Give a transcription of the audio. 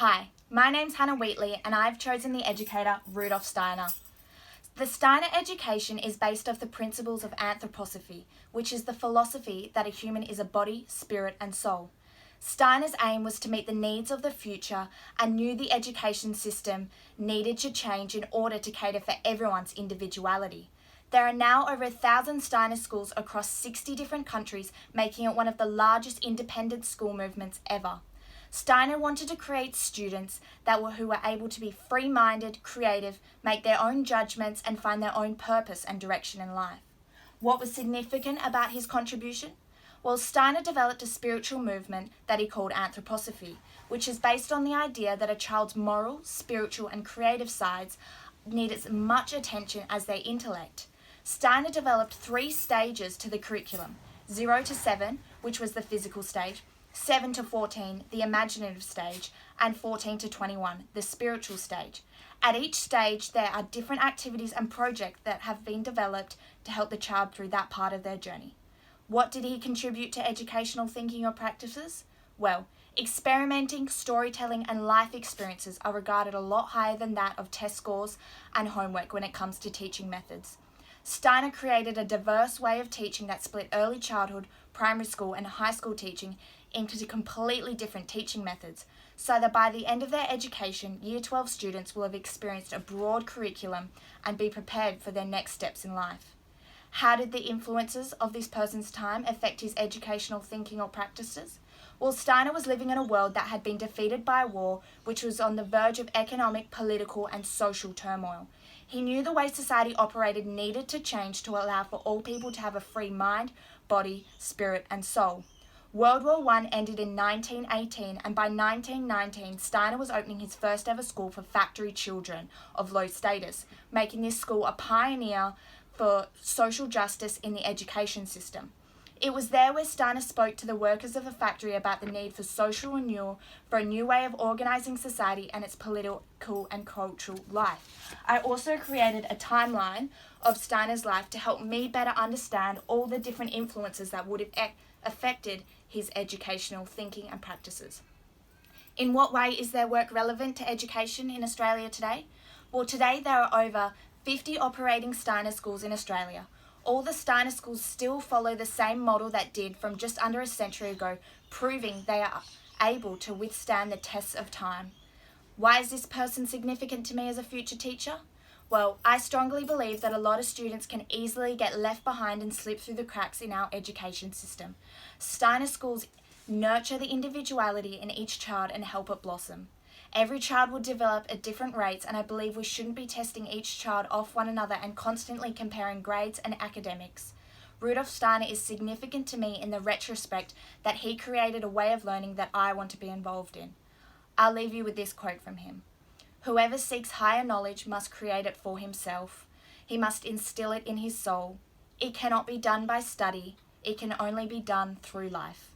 Hi, my name's Hannah Wheatley and I've chosen the educator Rudolf Steiner. The Steiner education is based off the principles of anthroposophy, which is the philosophy that a human is a body, spirit and soul. Steiner's aim was to meet the needs of the future and knew the education system needed to change in order to cater for everyone's individuality. There are now over 1,000 Steiner schools across 60 different countries, making it one of the largest independent school movements ever. Steiner wanted to create students who were able to be free-minded, creative, make their own judgments and find their own purpose and direction in life. What was significant about his contribution? Well, Steiner developed a spiritual movement that he called anthroposophy, which is based on the idea that a child's moral, spiritual and creative sides need as much attention as their intellect. Steiner developed 3 stages to the curriculum: 0 to 7, which was the physical stage, 7 to 14, the imaginative stage, and 14 to 21, the spiritual stage. At each stage, there are different activities and projects that have been developed to help the child through that part of their journey. What did he contribute to educational thinking or practices? Well, experimenting, storytelling, and life experiences are regarded a lot higher than that of test scores and homework when it comes to teaching methods. Steiner created a diverse way of teaching that split early childhood, primary school, and high school teaching into completely different teaching methods, so that by the end of their education, Year 12 students will have experienced a broad curriculum and be prepared for their next steps in life. How did the influences of this person's time affect his educational thinking or practices? Well, Steiner was living in a world that had been defeated by a war, which was on the verge of economic, political, and social turmoil. He knew the way society operated needed to change to allow for all people to have a free mind, body, spirit, and soul. World War I ended in 1918, and by 1919, Steiner was opening his first ever school for factory children of low status, making this school a pioneer for social justice in the education system. It was there where Steiner spoke to the workers of a factory about the need for social renewal, for a new way of organising society and its political and cultural life. I also created a timeline of Steiner's life to help me better understand all the different influences that would have affected his educational thinking and practices. In what way is their work relevant to education in Australia today? Well, today there are over 50 operating Steiner schools in Australia. All the Steiner schools still follow the same model that did from just under a century ago, proving they are able to withstand the tests of time. Why is this person significant to me as a future teacher? Well, I strongly believe that a lot of students can easily get left behind and slip through the cracks in our education system. Steiner schools nurture the individuality in each child and help it blossom. Every child will develop at different rates, and I believe we shouldn't be testing each child off one another and constantly comparing grades and academics. Rudolf Steiner is significant to me in the retrospect that he created a way of learning that I want to be involved in. I'll leave you with this quote from him. "Whoever seeks higher knowledge must create it for himself. He must instill it in his soul. It cannot be done by study. It can only be done through life."